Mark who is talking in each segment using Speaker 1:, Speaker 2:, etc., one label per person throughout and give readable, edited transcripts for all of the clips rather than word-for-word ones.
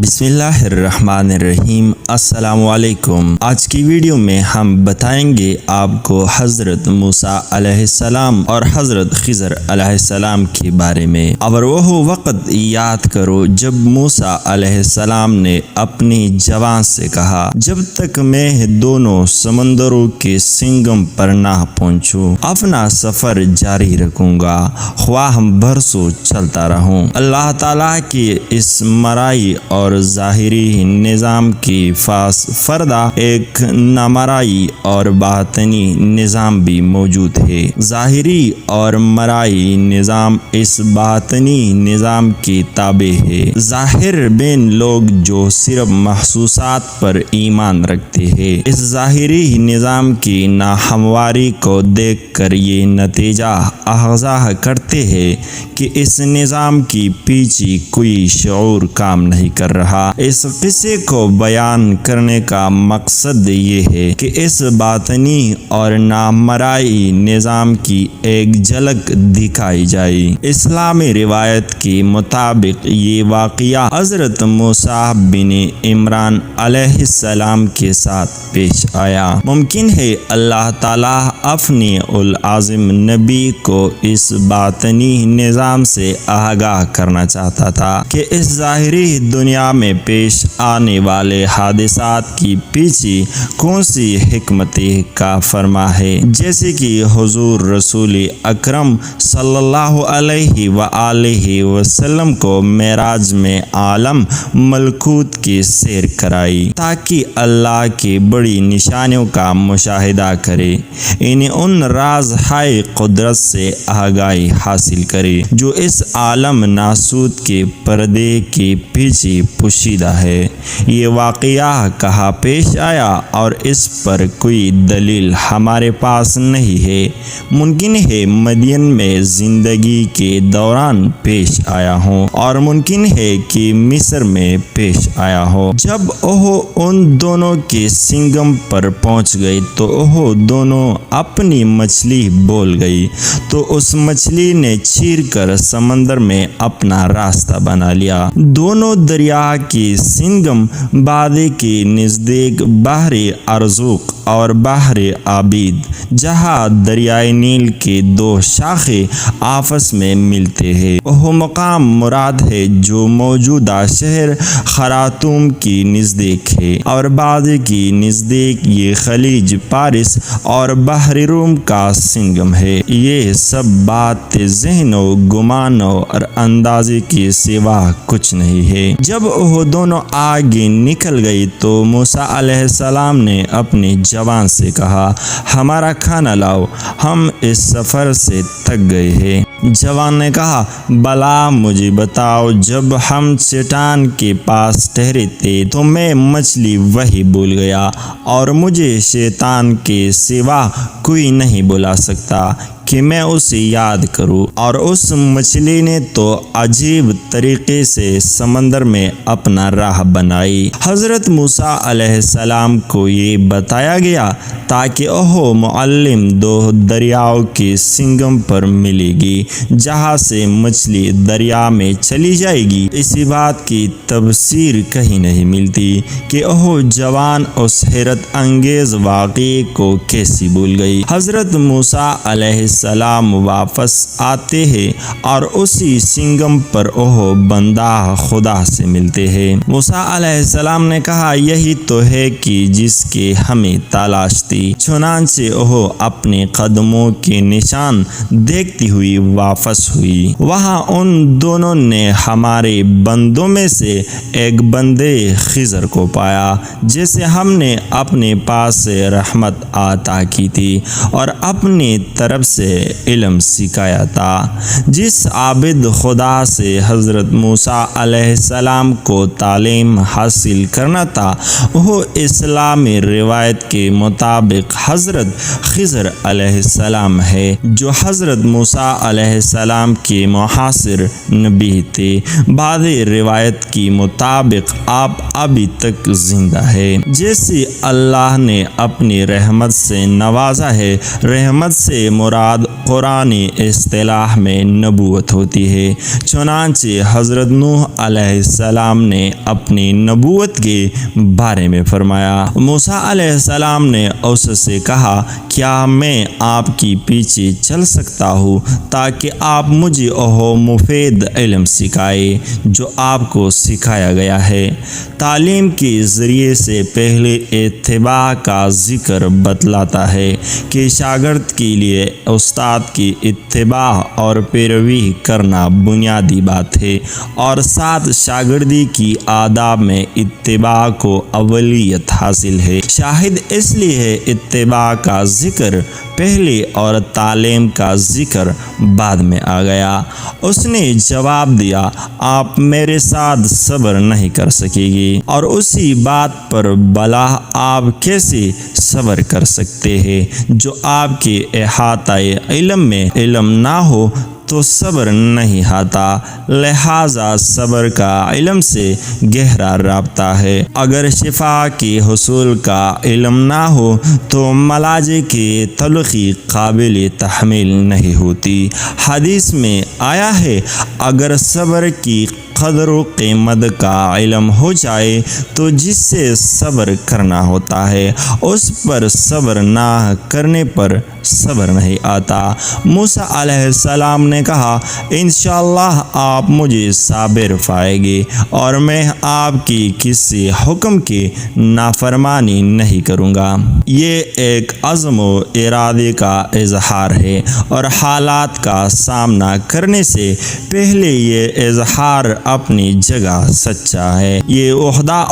Speaker 1: بسم اللہ الرحمن الرحیم۔ السلام علیکم۔ آج کی ویڈیو میں ہم بتائیں گے آپ کو حضرت موسیٰ علیہ السلام اور حضرت خضر علیہ السلام کے بارے میں۔ اور وہ وقت یاد کرو جب موسیٰ علیہ السلام نے اپنی زبان سے کہا، جب تک میں دونوں سمندروں کے سنگم پر نہ پہنچوں اپنا سفر جاری رکھوں گا، خواہ برسوں چلتا رہوں۔ اللہ تعالیٰ کی اس مرائی اور ظاہری نظام کی فردہ ایک نامرائی اور باطنی نظام بھی موجود ہے۔ ظاہری اور مرائی نظام اس باطنی نظام کی تابع ہے۔ ظاہر بین لوگ جو صرف محسوسات پر ایمان رکھتے ہیں، اس ظاہری نظام کی ناہمواری کو دیکھ کر یہ نتیجہ اخذ کرتے ہیں کہ اس نظام کی پیچھے کوئی شعور کام نہیں کر رہا۔ اس قصے کو بیان کرنے کا مقصد یہ ہے کہ اس باطنی اور نامرائی نظام کی ایک جھلک دکھائی جائے۔ اسلامی روایت کے مطابق یہ واقعہ حضرت موسیٰ بن عمران علیہ السلام کے ساتھ پیش آیا۔ ممکن ہے اللہ تعالیٰ اپنے العظم نبی کو اس باطنی نظام سے آگاہ کرنا چاہتا تھا کہ اس ظاہری دنیا میں پیش آنے والے حادثات کی پیچھے کون سی حکمت کا فرما ہے، جیسے کہ حضور رسول اکرم صلی اللہ علیہ وآلہ وسلم کو معراج میں عالم ملکوت کی سیر کرائی تاکہ اللہ کی بڑی نشانیوں کا مشاہدہ کرے، ان راز ہائے قدرت سے آگاہی حاصل کرے جو اس عالم ناسوت کے پردے کے پیچھے پوشیدہ ہے۔ یہ واقعہ کہاں پیش آیا اور اس پر کوئی دلیل ہمارے پاس نہیں ہے۔ ممکن ہے مدین میں زندگی کے دوران پیش آیا ہو اور ممکن ہے کہ مصر میں پیش آیا ہو۔ جب وہ ان دونوں کے سنگم پر پہنچ گئی تو وہ دونوں اپنی مچھلی بول گئی، تو اس مچھلی نے چیر کر سمندر میں اپنا راستہ بنا لیا۔ دونوں دریا کی سنگم وادی کے نزدیک بحر ارزوق اور بحر عابد، جہاں دریائے نیل کے دو شاخیں آپس میں ملتے ہیں، وہ مقام مراد ہے جو موجودہ شہر خرطوم کی نزدیک ہے، اور وادی کی نزدیک یہ خلیج پارس اور بحر روم کا سنگم ہے۔ یہ سب بات ذہن و گمان اور اندازے کے سوا کچھ نہیں ہے۔ جب وہ دونوں آگے نکل گئی تو موسیٰ علیہ السلام نے اپنی زبان سے کہا، ہمارا کھانا لاؤ، ہم اس سفر سے تھک گئے ہیں۔ جوان نے کہا، بلا مجھے بتاؤ، جب ہم چٹان کے پاس ٹھہرے تھے تو میں مچھلی وہی بھول گیا، اور مجھے شیطان کے سوا کوئی نہیں بلا سکتا کہ میں اسے یاد کروں۔ اور اس مچھلی نے تو عجیب طریقے سے سمندر میں اپنا راہ بنائی۔ حضرت موسیٰ علیہ السلام کو یہ بتایا گیا تاکہ وہ معلم دو دریاؤں کے سنگم پر ملے گی، جہاں سے مچھلی دریا میں چلی جائے گی۔ اسی بات کی تفسیر کہیں نہیں ملتی کہ وہ جوان اس حیرت انگیز واقعے کو کیسی بھول گئی۔ حضرت موسیٰ علیہ السلام واپس آتے ہیں اور اسی سنگم پر وہ بندہ خدا سے ملتے ہیں۔ موسیٰ علیہ السلام نے کہا، یہی تو ہے کہ جس کی ہمیں تلاش تھی۔ چنانچہ وہ اپنے قدموں کے نشان دیکھتی ہوئی واپس ہوئی۔ وہاں ان دونوں نے ہمارے بندوں میں سے ایک بندے خضر کو پایا، جسے ہم نے اپنے پاس سے رحمت عطا کی تھی اور اپنی طرف سے علم سکھایا تھا۔ جس عابد خدا سے حضرت موسیٰ علیہ السلام کو تعلیم حاصل کرنا تھا، وہ اسلامی روایت کے مطابق حضرت خضر علیہ السلام ہے، جو حضرت موسیٰ علیہ السلام کے معاصر نبی تھے۔ بعض روایت کے مطابق آپ ابھی تک زندہ ہے۔ جیسے اللہ نے اپنی رحمت سے نوازا ہے، رحمت سے مراد بعد قرآنی اصطلاح میں نبوت ہوتی ہے۔ چنانچہ حضرت نوح علیہ السلام نے اپنی نبوت کے بارے میں فرمایا۔ موسیٰ علیہ السلام نے اس سے کہا، کیا میں آپ کی پیچھے چل سکتا ہوں تاکہ آپ مجھے وہ مفید علم سکھائے جو آپ کو سکھایا گیا ہے۔ تعلیم کے ذریعے سے پہلے اتباع کا ذکر بتلاتا ہے کہ شاگرد کے لیے استاد کی اتباع اور پیروی کرنا بنیادی بات ہے، اور ساتھ شاگردی کی آداب میں اتباع کو اولیت حاصل ہے۔ شاہد اس لیے اتباع کا ذکر پہلے اور تعلیم کا ذکر بعد میں آ گیا۔ اس نے جواب دیا، آپ میرے ساتھ صبر نہیں کر سکے گی، اور اسی بات پر بھلا آپ کیسے صبر کر سکتے ہیں جو آپ کے احاطہ علم میں علم نہ ہو تو صبر نہیں آتا۔ لہٰذا صبر کا علم سے گہرا رابطہ ہے۔ اگر شفا کے حصول کا علم نہ ہو تو معالجے کی تلخی قابل تحمل نہیں ہوتی۔ حدیث میں آیا ہے، اگر صبر کی قدر و قیمت کا علم ہو جائے تو جس سے صبر کرنا ہوتا ہے اس پر صبر نہ کرنے پر صبر نہیں آتا۔ موسیٰ علیہ السلام نے کہا، انشاءاللہ آپ مجھے صابر پائیں گے اور میں آپ کی کسی حکم کی نافرمانی نہیں کروں گا۔ یہ ایک عزم و ارادے کا اظہار ہے، اور حالات کا سامنا کرنے سے پہلے یہ اظہار اپنی جگہ سچا ہے۔ یہ عہدہ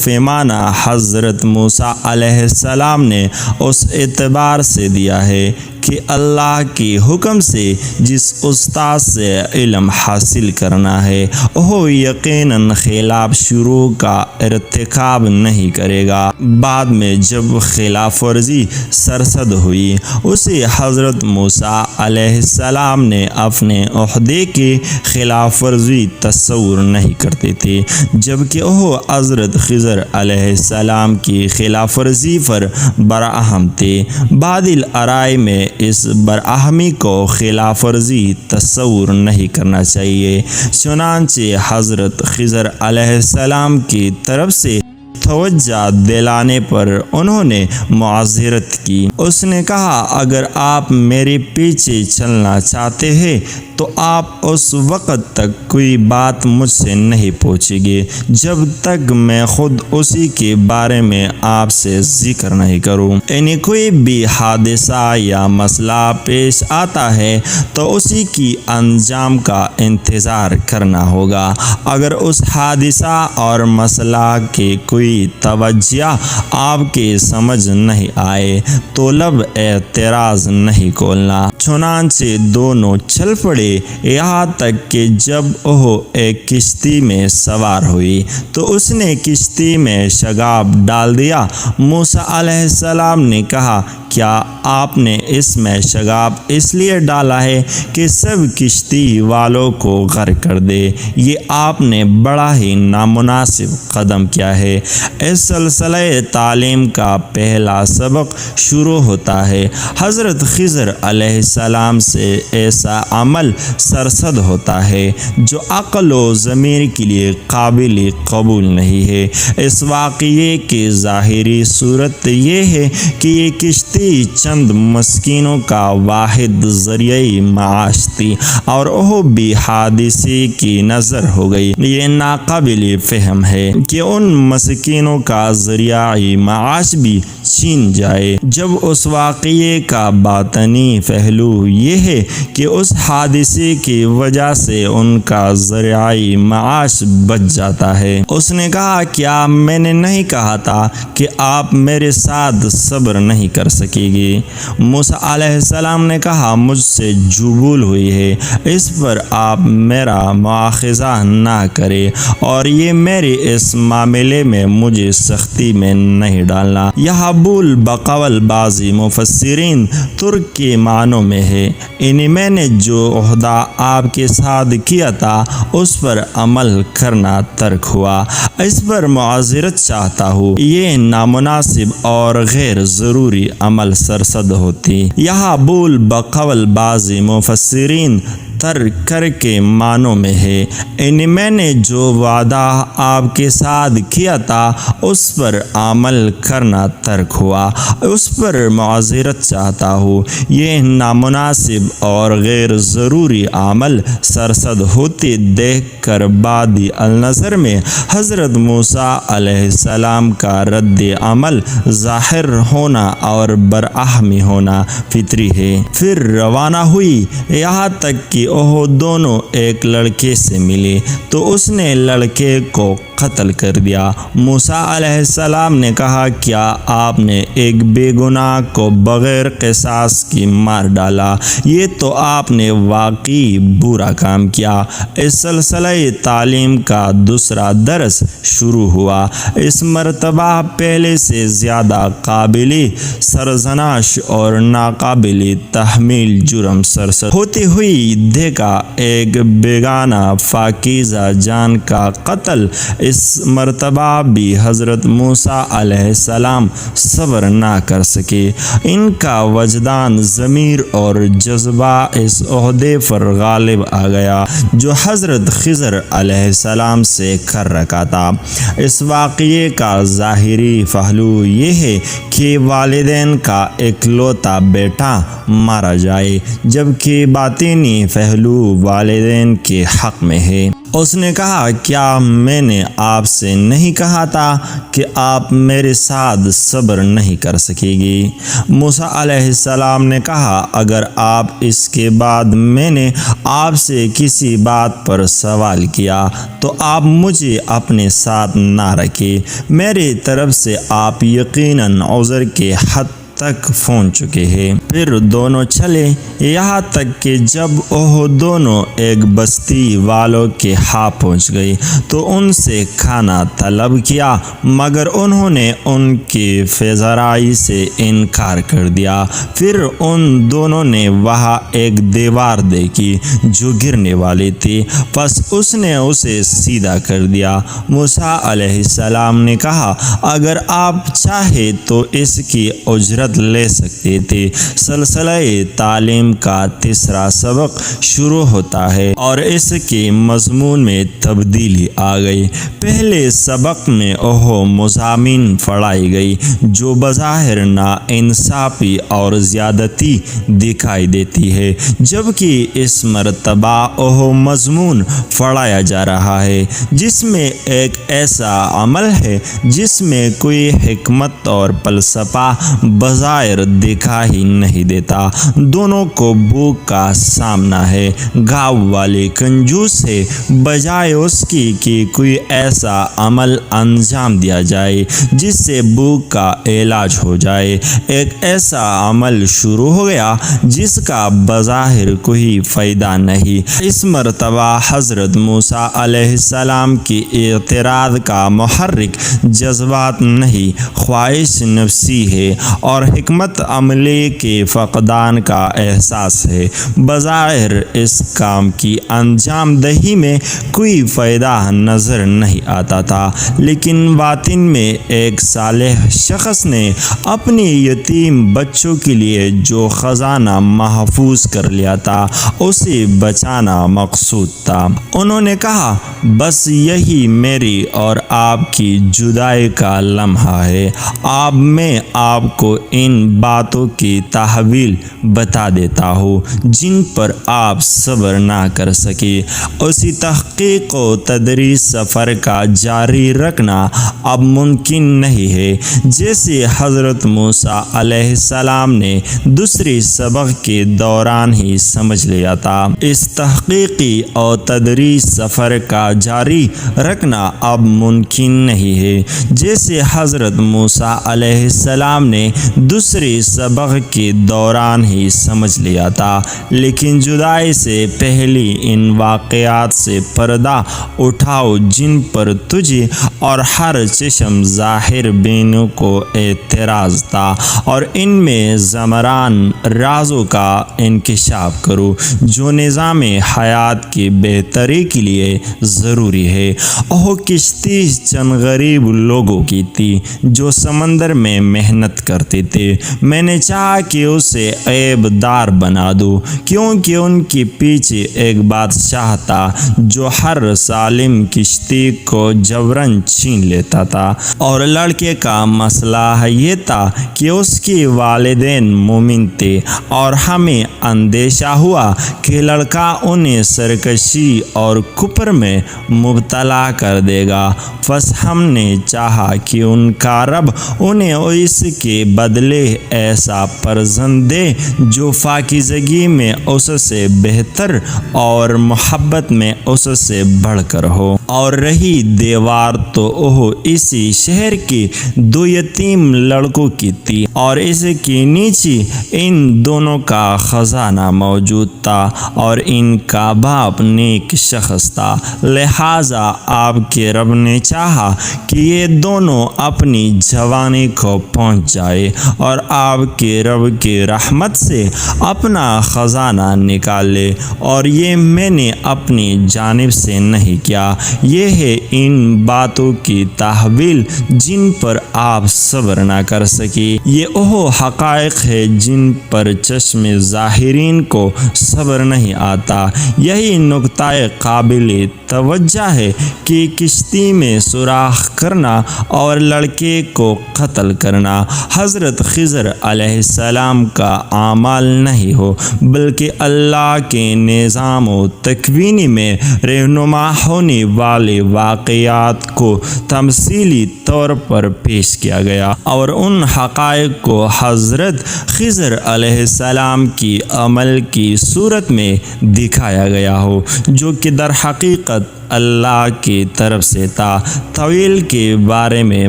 Speaker 1: فیمانہ حضرت موسیٰ علیہ السلام نے اس اعتبار سے دیا ہے کہ اللہ کے حکم سے جس استاد سے علم حاصل کرنا ہے وہ یقیناً خلاف شروع کا ارتکاب نہیں کرے گا۔ بعد میں جب خلاف ورزی سرزد ہوئی، اسے حضرت موسیٰ علیہ السلام نے اپنے عہدے کی خلاف ورزی تصور نہیں کرتے تھے، جبکہ وہ حضرت خضر علیہ السلام کی خلاف ورزی پر براہم تھے۔ بعض الآراء میں اس براہمی کو خلاف ورزی تصور نہیں کرنا چاہیے۔ چنانچہ حضرت خضر علیہ السلام کی طرف سے توجہ دلانے پر انہوں نے معذرت کی۔ اس نے کہا، اگر آپ میرے پیچھے چلنا چاہتے ہیں تو آپ اس وقت تک کوئی بات مجھ سے نہیں پوچھیں گے جب تک میں خود اسی کے بارے میں آپ سے ذکر نہیں کروں۔ یعنی کوئی بھی حادثہ یا مسئلہ پیش آتا ہے تو اسی کی انجام کا انتظار کرنا ہوگا۔ اگر اس حادثہ اور مسئلہ کے کوئی توجہ آپ کے سمجھ نہیں آئے تو لب اعتراض نہیں کھولنا۔ چنانچہ دونوں چل پڑے، یہاں تک کہ جب وہ ایک کشتی میں سوار ہوئی تو اس نے کشتی میں شگاف ڈال دیا۔ موسیٰ علیہ السلام نے کہا، کیا آپ نے اس میں شگاف اس لیے ڈالا ہے کہ سب کشتی والوں کو غرق کر دے؟ یہ آپ نے بڑا ہی نامناسب قدم کیا ہے۔ اس سلسلہ تعلیم کا پہلا سبق شروع ہوتا ہے۔ حضرت خضر علیہ السلام سے ایسا عمل سرزد ہوتا ہے جو عقل و ضمیر کے لیے قابل قبول نہیں ہے۔ اس واقعے کی ظاہری صورت یہ ہے کہ یہ کشتی چند مسکینوں کا واحد ذریعہ معاش تھی اور وہ بھی حادثے کی نظر ہو گئی۔ یہ ناقابل فہم ہے کہ ان مسکینوں کا ذریعہ معاش بھی چھین جائے، جب اس واقعے کا باطنی پہلو یہ ہے کہ اس حادثے کی وجہ سے ان کا ذریعہ معاش بچ جاتا ہے۔ اس نے کہا، کیا میں نے نہیں کہا تھا کہ آپ میرے ساتھ صبر نہیں کر سکے گی؟ موسیٰ علیہ السلام نے کہا، مجھ سے جو بھول ہوئی ہے اس پر آپ میرا مواخذہ نہ کرے، اور یہ میرے اس معاملے میں مجھے سختی میں نہیں ڈالنا۔ یہاں بول بقول بعضی مفسرین ترک کے معنوں میں ہے، یعنی میں نے جو عہدہ آپ کے ساتھ کیا تھا اس پر عمل کرنا ترک ہوا، اس پر معذرت چاہتا ہوں، یہ نامناسب اور غیر ضروری عمل سرزد ہوتی۔ یہاں بول بقول بعضی مفسرین ترک کر کے معنوں میں ہے، یعنی میں نے جو وعدہ آپ کے ساتھ کیا تھا اس پر عمل کرنا ترک ہوا، اس پر معذرت چاہتا ہوں، یہ نامناسب اور غیر ضروری عمل سرزد ہوتے دیکھ کر بعدی النظر میں حضرت موسیٰ علیہ السلام کا رد عمل ظاہر ہونا اور برہمی ہونا فطری ہے۔ پھر روانہ ہوئی، یہاں تک کہ وہ دونوں ایک لڑکے سے ملے تو اس نے لڑکے کو قتل کر دیا۔ موسیٰ علیہ السلام نے کہا، کیا آپ نے ایک بے گناہ کو بغیر قصاص کی مار ڈالا؟ یہ تو آپ نے واقعی برا کام کیا۔ اس سلسلہ تعلیم کا دوسرا درس شروع ہوا۔ اس مرتبہ پہلے سے زیادہ قابل سرزنش اور ناقابل تحمیل جرم سرزد ہوتی ہوئی دیکھا، ایک بیگانہ پاکیزہ جان کا قتل۔ اس مرتبہ بھی حضرت موسیٰ علیہ السلام صبر نہ کر سکے، ان کا وجدان، ضمیر اور جذبہ اس عہدے پر غالب آ گیا جو حضرت خضر علیہ السلام سے کر رکھا تھا۔ اس واقعے کا ظاہری پہلو یہ ہے کہ والدین کا اکلوتا بیٹا مارا جائے، جبکہ باطنی پہلو والدین کے حق میں ہے۔ اس نے کہا، کیا میں نے آپ سے نہیں کہا تھا کہ آپ میرے ساتھ صبر نہیں کر سکے گی؟ موسیٰ علیہ السلام نے کہا، اگر آپ اس کے بعد میں نے آپ سے کسی بات پر سوال کیا تو آپ مجھے اپنے ساتھ نہ رکھیں، میری طرف سے آپ یقیناً عذر کے حد تک پہنچ چکے ہیں۔ پھر دونوں چلے، یہاں تک کہ جب وہ دونوں ایک بستی والوں کے ہاں پہنچ گئے تو ان سے کھانا طلب کیا، مگر انہوں نے ان کی پذیرائی سے انکار کر دیا۔ پھر ان دونوں نے وہاں ایک دیوار دیکھی جو گرنے والی تھی، پس اس نے اسے سیدھا کر دیا۔ موسیٰ علیہ السلام نے کہا، اگر آپ چاہے تو اس کی اجرت لے سکتے تھے۔ سلسلہ تعلیم کا تیسرا سبق شروع ہوتا ہے اور اس کے مضمون میں تبدیلی آ گئی۔ پہلے سبق میں وہ مضامین پڑھائی گئی جو بظاہر ناانصافی اور زیادتی دکھائی دیتی ہے، جبکہ اس مرتبہ وہ مضمون پڑھایا جا رہا ہے جس میں ایک ایسا عمل ہے جس میں کوئی حکمت اور فلسفہ بظاہر دکھائی نہیں دیتا۔ دونوں کو بھوک کا سامنا ہے، گاؤں والے کنجوس ہے، بجائے اس کی کہ کوئی ایسا عمل انجام دیا جائے جس سے بھوک کا علاج ہو جائے، ایک ایسا عمل شروع ہو گیا جس کا بظاہر کوئی فائدہ نہیں۔ اس مرتبہ حضرت موسیٰ علیہ السلام کی اعتراض کا محرک جذبات نہیں، خواہش نفسی ہے اور حکمت عملی کے فقدان کا احساس ہے۔ بظاہر اس کام کی انجام دہی میں کوئی فائدہ نظر نہیں آتا تھا، لیکن باطن میں ایک صالح شخص نے اپنی یتیم بچوں کے لیے جو خزانہ محفوظ کر لیا تھا اسے بچانا مقصود تھا۔ انہوں نے کہا، بس یہی میری اور آپ کی جدائی کا لمحہ ہے، اب میں آپ کو ان باتوں کی تحویل بتا دیتا ہوں جن پر آپ صبر نہ کر سکے۔ اسی تحقیق و تدریس سفر کا جاری رکھنا اب ممکن نہیں ہے، جیسے حضرت موسیٰ علیہ السلام نے دوسری سبق کے دوران ہی سمجھ لیا تھا۔ اس تحقیقی اور تدریس سفر کا جاری رکھنا اب ممکن نہیں ہے، جیسے حضرت موسیٰ علیہ السلام نے دوسری سبق کے دوران ہی سمجھ لیا تھا، لیکن جدائی سے پہلی ان واقعات سے پردہ اٹھاؤ جن پر تجھے اور ہر چشم ظاہر بینوں کو اعتراض تھا، اور ان میں ضمران رازوں کا انکشاف کرو جو نظام حیات کی بہتری کے لیے ضروری ہے۔ وہ کشتی چند غریب لوگوں کی تھی جو سمندر میں محنت کرتے تھے۔ میں نے چاہا کہ اسے عیب دار بنا دوں، کیونکہ ان کے پیچھے ایک بادشاہ تھا جو ہر سالم کشتی کو جبراً چھین لیتا تھا، اور لڑکے کا مسئلہ یہ تھا کہ اس کے والدین مومن تھے، اور ہمیں اندیشہ ہوا کہ لڑکا انہیں سرکشی اور کفر میں مبتلا کر دے گا۔ بس ہم نے چاہا کہ ان کا رب انہیں اس کے بدلے ایسا فرزند دے جو پاکیزگی میں اس سے بہتر اور محبت میں اس سے بڑھ کر ہو۔ اور رہی دیوار تو وہ اسی شہر کے دو یتیم لڑکوں کی تھی، اور اس کے نیچے ان دونوں کا خزانہ موجود تھا، اور ان کا باپ نیک شخص تھا۔ لہٰذا آپ کے رب نے چاہا کہ یہ دونوں اپنی جوانی کو پہنچ جائے، اور آپ کے رب کی رحمت سے اپنا خزانہ نکالے، اور یہ میں نے اپنی جانب سے نہیں کیا۔ یہ ہے ان باتوں کی تحویل جن پر آپ صبر نہ کر سکے۔ یہ وہ حقائق ہے جن پر چشم ظاہرین کو صبر نہیں آتا۔ یہی نکتہ قابل توجہ ہے کہ کشتی میں سوراخ کرنا اور لڑکے کو قتل کرنا حضرت خضر علیہ السلام کا اعمال نہیں ہو، بلکہ اللہ کے نظام و تکوین میں رہنما ہونے والے واقعات کو تمثیلی طور پر پیش کیا گیا، اور ان حقائق کو حضرت خضر علیہ السلام کی عمل کی صورت میں دکھایا گیا ہو، جو کہ در حقیقت اللہ کی طرف سے تھا۔ طویل کے بارے میں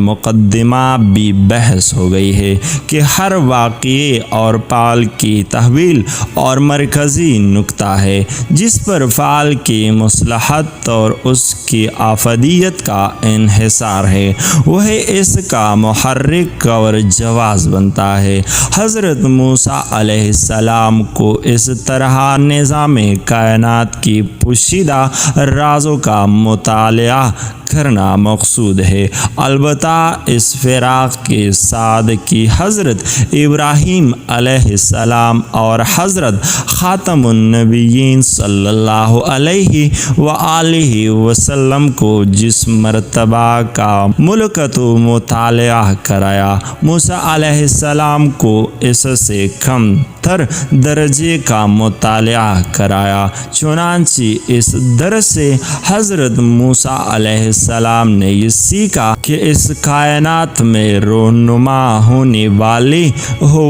Speaker 1: مقدمہ بھی بحث ہو گئی ہے کہ ہر واقعے اور فعل کی تحویل اور مرکزی نکتہ ہے جس پر فعل کی مصلحت اور اس کی افادیت کا انحصار ہے، وہ اس کا محرک اور جواز بنتا ہے۔ حضرت موسیٰ علیہ السلام کو اس طرح نظام کائنات کی پوشیدہ رازوں کا مطالعہ کرنا مقصود ہے۔ البتہ اس فراق کے ساتھ کہ حضرت ابراہیم علیہ السلام اور حضرت خاتم النبیین صلی اللہ علیہ وآلہ وسلم کو جس مرتبہ کا ملکت و مطالعہ کرایا، موسیٰ علیہ السلام کو اس سے کم تر درجے کا مطالعہ کرایا۔ چنانچہ اس درس سے حضرت موسیٰ علیہ السلام نے یہ سیکھا کہ اس کائنات میں رونما ہونے والے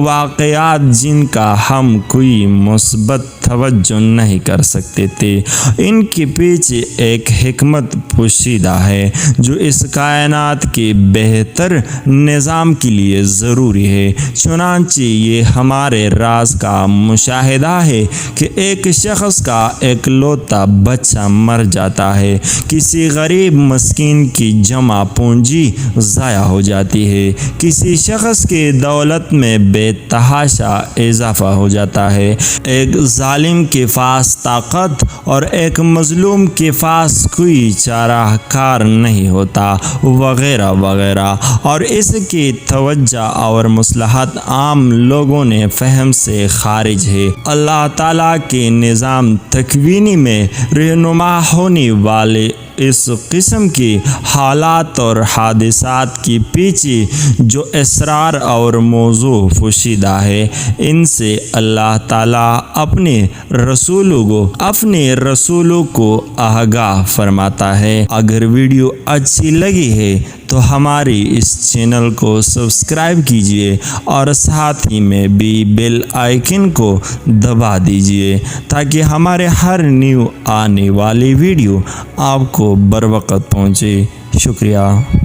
Speaker 1: واقعات جن کا ہم کوئی مثبت توجہ نہیں کر سکتے تھے، ان کے پیچھے ایک حکمت پوشیدہ ہے جو اس کائنات کے بہتر نظام کے لیے ضروری ہے۔ چنانچہ یہ ہمارے راز کا مشاہدہ ہے کہ ایک شخص کا اکلوتا بچہ مر جاتا ہے، کسی غریب مسکین کی جمع پونجی ضائع ہو جاتی ہے، کسی شخص کی دولت میں بے تحاشا اضافہ ہو جاتا ہے، ایک ظالم کے پاس طاقت اور ایک مظلوم کے پاس کوئی چارہ کار نہیں ہوتا، وغیرہ وغیرہ، اور اس کی توجہ اور مصلحت عام لوگوں نے فہم سے خارج ہے۔ اللہ تعالیٰ کے نظام تکوینی میں رہنما ہونے والے اس قسم کی حالات اور حادثات کے پیچھے جو اسرار اور موضوع پوشیدہ ہے، ان سے اللہ تعالیٰ اپنے رسولوں کو آگاہ فرماتا ہے۔ اگر ویڈیو اچھی لگی ہے تو ہماری اس چینل کو سبسکرائب کیجیے اور ساتھ ہی میں بھی بیل آئیکن کو دبا دیجیے تاکہ ہمارے ہر نیو آنے والی ویڈیو آپ کو بروقت پہنچے۔ شکریہ۔